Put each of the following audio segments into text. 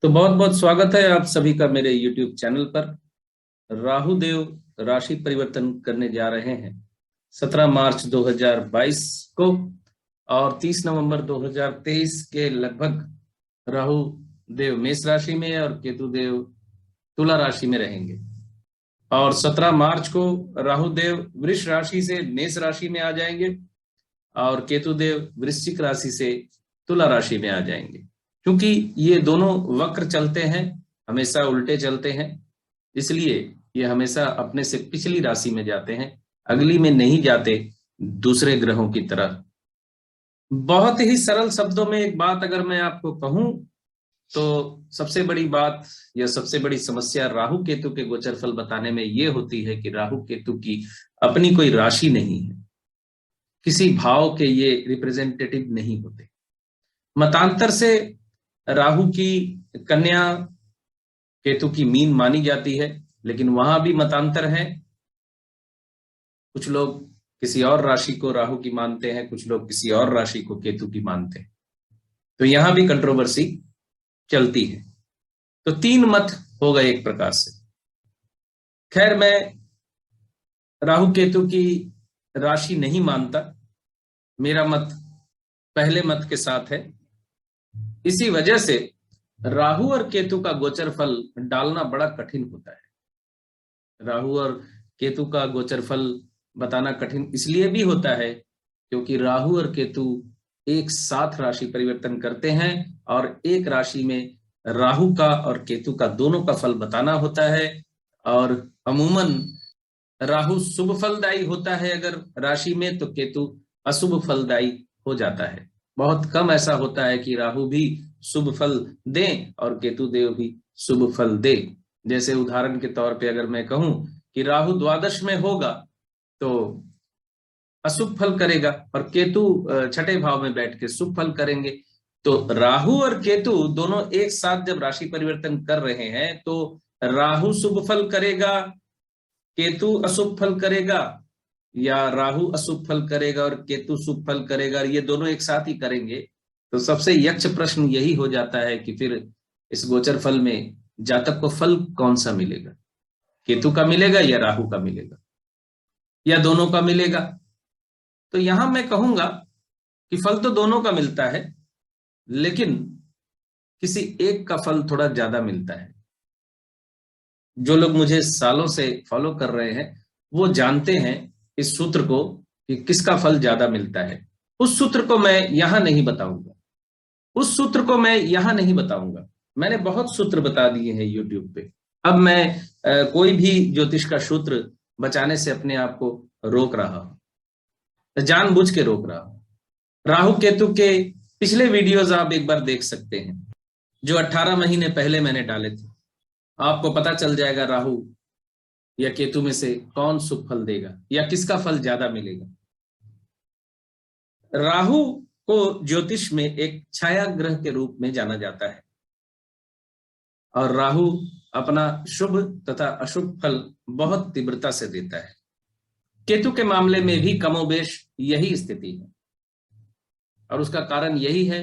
तो बहुत बहुत स्वागत है आप सभी का मेरे YouTube चैनल पर। राहु देव राशि परिवर्तन करने जा रहे हैं 17 मार्च 2022 को और 30 नवंबर 2023 के लगभग राहु देव मेष राशि में और केतु देव तुला राशि में रहेंगे। और 17 मार्च को राहु देव वृष राशि से मेष राशि में आ जाएंगे और केतु देव वृश्चिक राशि से तुला राशि में आ जाएंगे। क्योंकि ये दोनों वक्र चलते हैं, हमेशा उल्टे चलते हैं, इसलिए ये हमेशा अपने से पिछली राशि में जाते हैं, अगली में नहीं जाते दूसरे ग्रहों की तरह। बहुत ही सरल शब्दों में एक बात अगर मैं आपको कहूं तो सबसे बड़ी बात या सबसे बड़ी समस्या राहु केतु के गोचर फल बताने में ये होती है कि राहु केतु की अपनी कोई राशि नहीं है, किसी भाव के ये रिप्रेजेंटेटिव नहीं होते। मतांतर से राहु की कन्या केतु की मीन मानी जाती है, लेकिन वहां भी मतांतर है। कुछ लोग किसी और राशि को राहु की मानते हैं, कुछ लोग किसी और राशि को केतु की मानते हैं, तो यहां भी कंट्रोवर्सी चलती है। तो तीन मत हो गए एक प्रकार से। खैर, मैं राहु केतु की राशि नहीं मानता, मेरा मत पहले मत के साथ है। इसी वजह से राहु और केतु का गोचर फल डालना बड़ा कठिन होता है। राहु और केतु का गोचर फल बताना कठिन इसलिए भी होता है क्योंकि राहु और केतु एक साथ राशि परिवर्तन करते हैं और एक राशि में राहु का और केतु का दोनों का फल बताना होता है। और अमूमन राहु शुभ फलदायी होता है अगर राशि में, तो केतु अशुभ फलदायी हो जाता है। बहुत कम ऐसा होता है कि राहु भी शुभ फल दे और केतु देव भी शुभ फल दे। जैसे उदाहरण के तौर पे अगर मैं कहूं कि राहु द्वादश में होगा तो अशुभ फल करेगा और केतु छठे भाव में बैठ के शुभ फल करेंगे। तो राहु और केतु दोनों एक साथ जब राशि परिवर्तन कर रहे हैं तो राहु शुभ फल करेगा, केतु अशुभ फल करेगा, या राहु अशुभ फल करेगा और केतु शुभ फल करेगा, ये दोनों एक साथ ही करेंगे। तो सबसे यक्ष प्रश्न यही हो जाता है कि फिर इस गोचर फल में जातक को फल कौन सा मिलेगा, केतु का मिलेगा या राहु का मिलेगा या दोनों का मिलेगा। तो यहां मैं कहूंगा कि फल तो दोनों का मिलता है, लेकिन किसी एक का फल थोड़ा ज्यादा मिलता है। जो लोग मुझे सालों से फॉलो कर रहे हैं वो जानते हैं इस सूत्र को कि किसका फल ज्यादा मिलता है। उस सूत्र को मैं यहां नहीं बताऊंगा, उस सूत्र को मैं यहां नहीं बताऊंगा। मैंने बहुत सूत्र बता दिए हैं YouTube पे। अब मैं कोई भी ज्योतिष का सूत्र बचाने से अपने आप को रोक रहा हूं, जानबूझ के रोक रहा हूं। राहु केतु के पिछले वीडियोस आप एक बार देख सकते हैं, जो 18 महीने पहले मैंने डाले थे। आपको पता चल जाएगा राहु या केतु में से कौन शुभ फल देगा या किसका फल ज्यादा मिलेगा। राहु को ज्योतिष में एक छाया ग्रह के रूप में जाना जाता है और राहु अपना शुभ तथा अशुभ फल बहुत तीव्रता से देता है। केतु के मामले में भी कमोबेश यही स्थिति है और उसका कारण यही है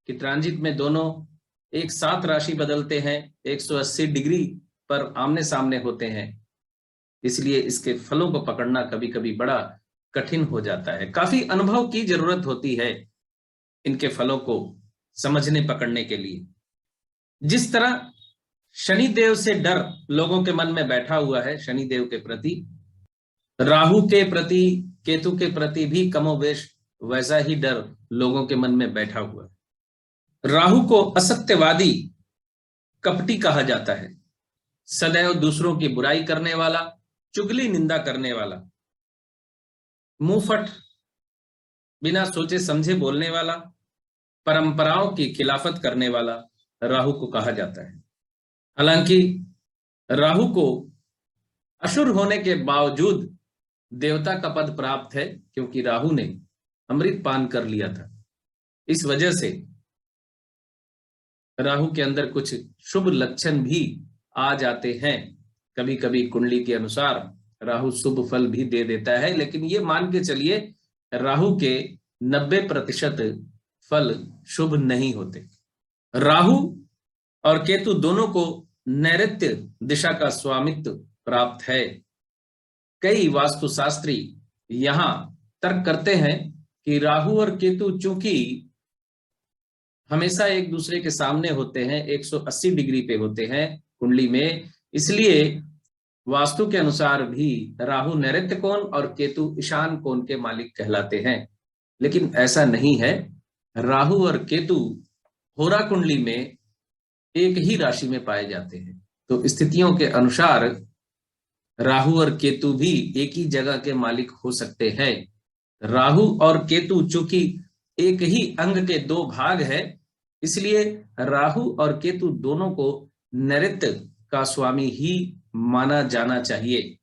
कि ट्रांजिट में दोनों एक साथ राशि बदलते हैं, 180 डिग्री पर आमने सामने होते हैं, इसलिए इसके फलों को पकड़ना कभी कभी बड़ा कठिन हो जाता है। काफी अनुभव की जरूरत होती है इनके फलों को समझने पकड़ने के लिए। जिस तरह शनि देव से डर लोगों के मन में बैठा हुआ है शनि देव के प्रति, राहु के प्रति, केतु के प्रति भी कमोबेश वैसा ही डर लोगों के मन में बैठा हुआ है। राहु को असत्यवादी, कपटी कहा जाता है, सदैव दूसरों की बुराई करने वाला, चुगली निंदा करने वाला, मुंहफट, बिना सोचे समझे बोलने वाला, परंपराओं की खिलाफत करने वाला राहु को कहा जाता है। हालांकि राहु को असुर होने के बावजूद देवता का पद प्राप्त है, क्योंकि राहु ने अमृत पान कर लिया था। इस वजह से राहु के अंदर कुछ शुभ लक्षण भी आ जाते हैं। कभी कभी कुंडली के अनुसार राहु शुभ फल भी दे देता है, लेकिन ये मान के चलिए राहु के 90% फल शुभ नहीं होते। राहु और केतु दोनों को नैऋत्य दिशा का स्वामित्व प्राप्त है। कई वास्तुशास्त्री यहां तर्क करते हैं कि राहु और केतु चूंकि हमेशा एक दूसरे के सामने होते हैं, 180 डिग्री पे होते हैं कुंडली में, इसलिए वास्तु के अनुसार भी राहु नैऋत्य कोण और केतु ईशान कोण के मालिक कहलाते हैं। लेकिन ऐसा नहीं है। राहु और केतु होरा कुंडली में एक ही राशि में पाए जाते हैं, तो स्थितियों के अनुसार राहु और केतु भी एक ही जगह के मालिक हो सकते हैं। राहु और केतु चूंकि एक ही अंग के दो भाग है, इसलिए राहु और केतु दोनों को नैऋत्य का स्वामी ही माना जाना चाहिए।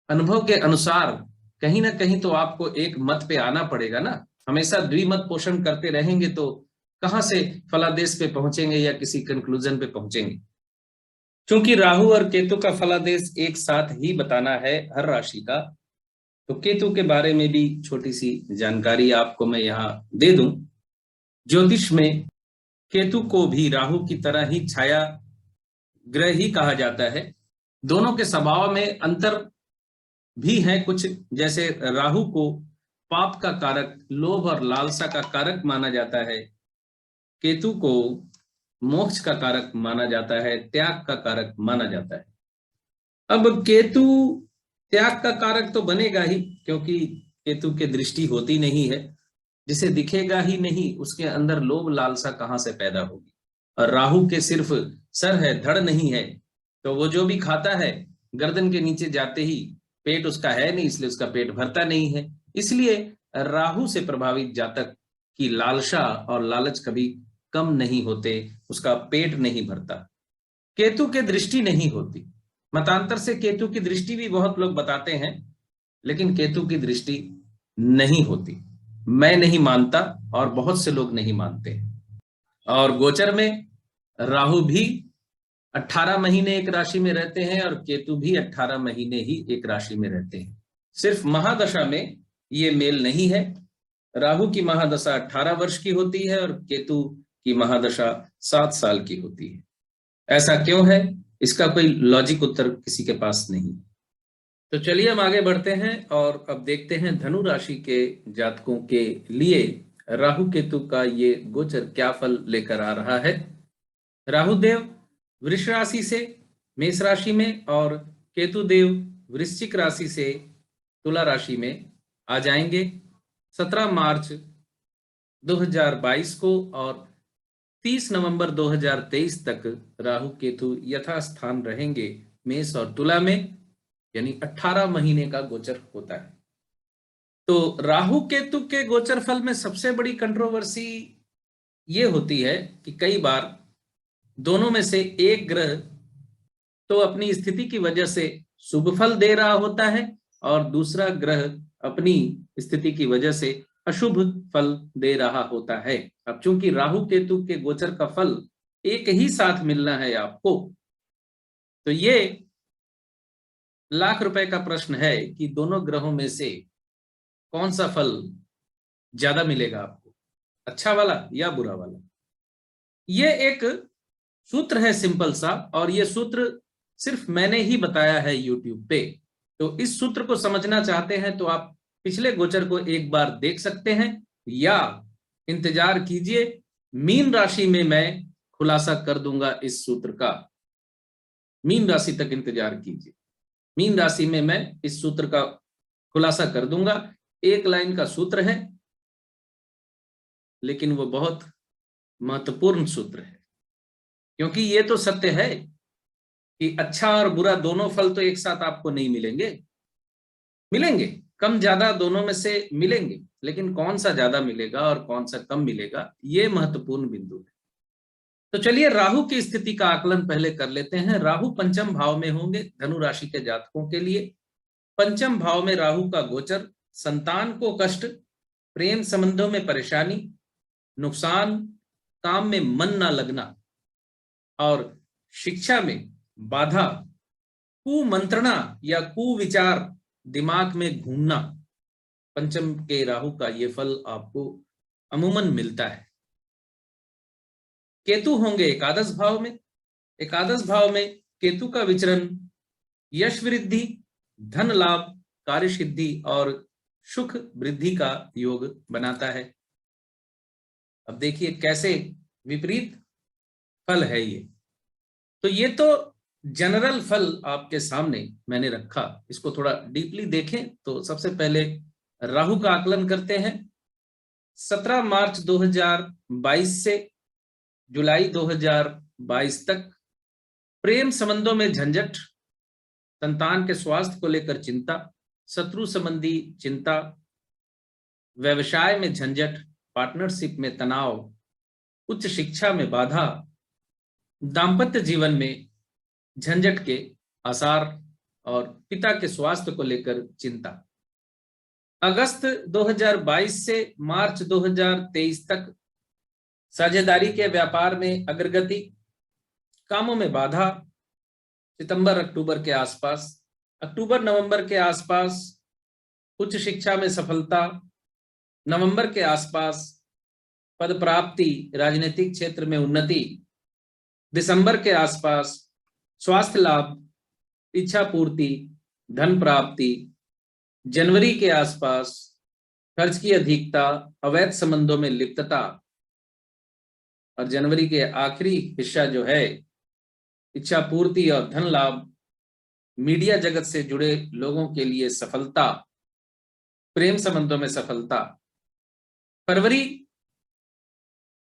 अनुभव के अनुसार कहीं ना कहीं तो आपको एक मत पे आना पड़ेगा ना। हमेशा द्विमत पोषण करते रहेंगे तो कहां से फलादेश पे पहुंचेंगे या किसी कंक्लूजन पे पहुंचेंगे। क्योंकि राहु और केतु का फलादेश एक साथ ही बताना है हर राशि का, तो केतु के बारे में भी छोटी सी जानकारी आपको मैं यहाँ दे दूं। ज्योतिष में केतु को भी राहु की तरह ही छाया ग्रह ही कहा जाता है। दोनों के स्वभाव में अंतर भी है कुछ, जैसे राहु को पाप का कारक, लोभ और लालसा का कारक माना जाता है। केतु को मोक्ष का कारक माना जाता है, त्याग का कारक माना जाता है। अब केतु त्याग का कारक तो बनेगा ही, क्योंकि केतु के दृष्टि होती नहीं है, जिसे दिखेगा ही नहीं उसके अंदर लोभ लालसा कहां से पैदा होगी। और राहु के सिर्फ सर है, धड़ नहीं है, तो वो जो भी खाता है गर्दन के नीचे जाते ही पेट उसका है नहीं, इसलिए उसका पेट भरता नहीं है। इसलिए राहु से प्रभावित जातक की लालसा और लालच कभी कम नहीं होते, उसका पेट नहीं भरता। केतु के दृष्टि नहीं होती। मतांतर से केतु की दृष्टि भी बहुत लोग बताते हैं, लेकिन केतु की दृष्टि नहीं होती। मैं नहीं मानता और बहुत से लोग नहीं मानते। और गोचर में राहु भी 18 महीने एक राशि में रहते हैं और केतु भी 18 महीने ही एक राशि में रहते हैं। सिर्फ महादशा में ये मेल नहीं है। राहु की महादशा 18 वर्ष की होती है और केतु की महादशा 7 साल की होती है। ऐसा क्यों है, इसका कोई लॉजिक उत्तर किसी के पास नहीं। तो चलिए हम आगे बढ़ते हैं और अब देखते हैं धनु राशि के जातकों के लिए राहु केतु का ये गोचर क्या फल लेकर आ रहा है। राहु देव वृष राशि से मेष राशि में और केतु देव वृश्चिक राशि से तुला राशि में आ जाएंगे 17 मार्च 2022 को, और 30 नवंबर 2023 तक राहु केतु यथास्थान रहेंगे मेष और तुला में, यानी 18 महीने का गोचर होता है। तो राहु केतु के गोचर फल में सबसे बड़ी कंट्रोवर्सी ये होती है कि कई बार दोनों में से एक ग्रह तो अपनी स्थिति की वजह से शुभ फल दे रहा होता है और दूसरा ग्रह अपनी स्थिति की वजह से अशुभ फल दे रहा होता है। अब चूंकि राहु केतु के गोचर का फल एक ही साथ मिलना है आपको, तो ये लाख रुपए का प्रश्न है कि दोनों ग्रहों में से कौन सा फल ज्यादा मिलेगा आपको, अच्छा वाला या बुरा वाला। ये एक सूत्र है सिंपल सा, और ये सूत्र सिर्फ मैंने ही बताया है यूट्यूब पे। तो इस सूत्र को समझना चाहते हैं तो आप पिछले गोचर को एक बार देख सकते हैं, या इंतजार कीजिए, मीन राशि में मैं खुलासा कर दूंगा इस सूत्र का। मीन राशि तक इंतजार कीजिए, मीन राशि में मैं इस सूत्र का खुलासा कर दूंगा। एक लाइन का सूत्र है, लेकिन वो बहुत महत्वपूर्ण सूत्र है, क्योंकि ये तो सत्य है कि अच्छा और बुरा दोनों फल तो एक साथ आपको नहीं मिलेंगे। मिलेंगे, कम ज्यादा दोनों में से मिलेंगे, लेकिन कौन सा ज्यादा मिलेगा और कौन सा कम मिलेगा, ये महत्वपूर्ण बिंदु है। तो चलिए राहु की स्थिति का आकलन पहले कर लेते हैं। राहु पंचम भाव में होंगे धनु राशि के जातकों के लिए। पंचम भाव में राहु का गोचर संतान को कष्ट, प्रेम संबंधों में परेशानी, नुकसान, काम में मन ना लगना और शिक्षा में बाधा, कुमंत्रणा या कुविचार दिमाग में घूमना, पंचम के राहु का ये फल आपको अमूमन मिलता है। केतु होंगे एकादश भाव में, एकादश भाव में केतु का विचरण यश वृद्धि, धन लाभ, कार्य सिद्धि और सुख वृद्धि का योग बनाता है। अब देखिए कैसे विपरीत फल है ये। तो ये तो जनरल फल आपके सामने मैंने रखा, इसको थोड़ा डीपली देखें तो सबसे पहले राहु का आकलन करते हैं। 17 मार्च 2022 से जुलाई 2022 तक प्रेम संबंधों में झंझट, संतान के स्वास्थ्य को लेकर चिंता, शत्रु संबंधी चिंता, व्यवसाय में झंझट, पार्टनरशिप में तनाव, उच्च शिक्षा में बाधा, दाम्पत्य जीवन में झंझट के आसार और पिता के स्वास्थ्य को लेकर चिंता। अगस्त 2022 से मार्च 2023 तक साझेदारी के व्यापार में अग्रगति, कामों में बाधा, सितंबर अक्टूबर के आसपास, अक्टूबर नवंबर के आसपास उच्च शिक्षा में सफलता, नवंबर के आसपास पद प्राप्ति, राजनीतिक क्षेत्र में उन्नति, दिसंबर के आसपास स्वास्थ्य लाभ, इच्छा पूर्ति, धन प्राप्ति, जनवरी के आसपास खर्च की अधिकता, अवैध संबंधों में लिप्तता, और जनवरी के आखिरी हिस्सा जो है इच्छा पूर्ति और धन लाभ, मीडिया जगत से जुड़े लोगों के लिए सफलता, प्रेम संबंधों में सफलता। फरवरी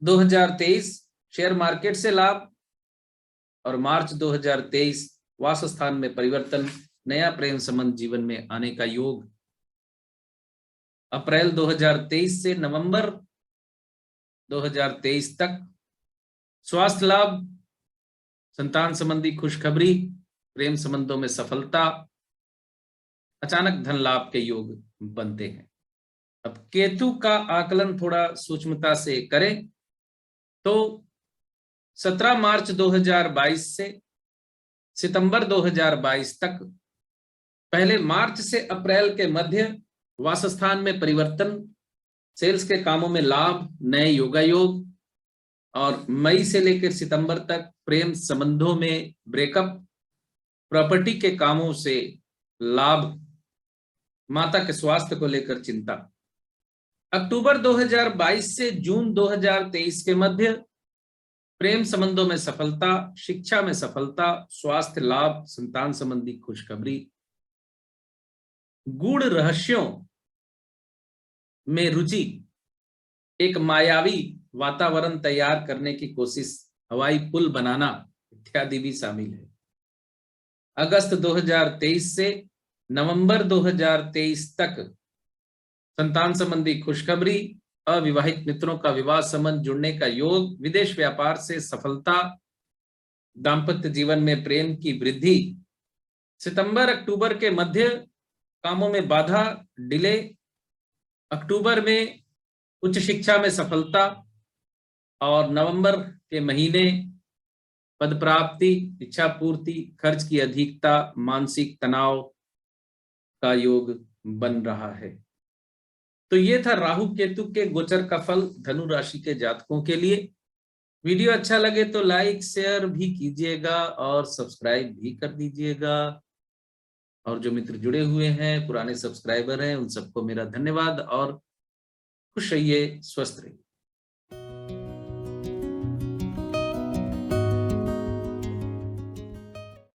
2023 शेयर मार्केट से लाभ, और मार्च 2023 वासस्थान में परिवर्तन, नया प्रेम संबंध जीवन में आने का योग। अप्रैल 2023 से नवंबर 2023 तक स्वास्थ्य लाभ, संतान संबंधी खुशखबरी, प्रेम संबंधों में सफलता, अचानक धन लाभ के योग बनते हैं। अब केतु का आकलन थोड़ा सूक्ष्मता से करें तो 17 मार्च 2022 से सितंबर 2022 तक, पहले मार्च से अप्रैल के मध्य वासस्थान में परिवर्तन, सेल्स के कामों में लाभ, नए योगायोग, और मई से लेकर सितंबर तक प्रेम संबंधों में ब्रेकअप, प्रॉपर्टी के कामों से लाभ, माता के स्वास्थ्य को लेकर चिंता। अक्टूबर 2022 से जून 2023 के मध्य प्रेम संबंधों में सफलता, शिक्षा में सफलता, स्वास्थ्य लाभ, संतान संबंधी खुशखबरी, गूढ़ रहस्यों में रुचि, एक मायावी वातावरण तैयार करने की कोशिश, हवाई पुल बनाना इत्यादि भी शामिल है। अगस्त 2023 से नवंबर 2023 तक संतान संबंधी खुशखबरी, अविवाहित मित्रों का विवाह संबंध जुड़ने का योग, विदेश व्यापार से सफलता, दाम्पत्य जीवन में प्रेम की वृद्धि। सितंबर अक्टूबर के मध्य कामों में बाधा, डिले, अक्टूबर में उच्च शिक्षा में सफलता, और नवंबर के महीने पद प्राप्ति, इच्छा पूर्ति, खर्च की अधिकता, मानसिक तनाव का योग बन रहा है। तो ये था राहु केतु के गोचर का फल धनु राशि के जातकों के लिए। वीडियो अच्छा लगे तो लाइक शेयर भी कीजिएगा और सब्सक्राइब भी कर दीजिएगा। और जो मित्र जुड़े हुए हैं, पुराने सब्सक्राइबर हैं, उन सबको मेरा धन्यवाद और खुश रहिए, स्वस्थ रहिए।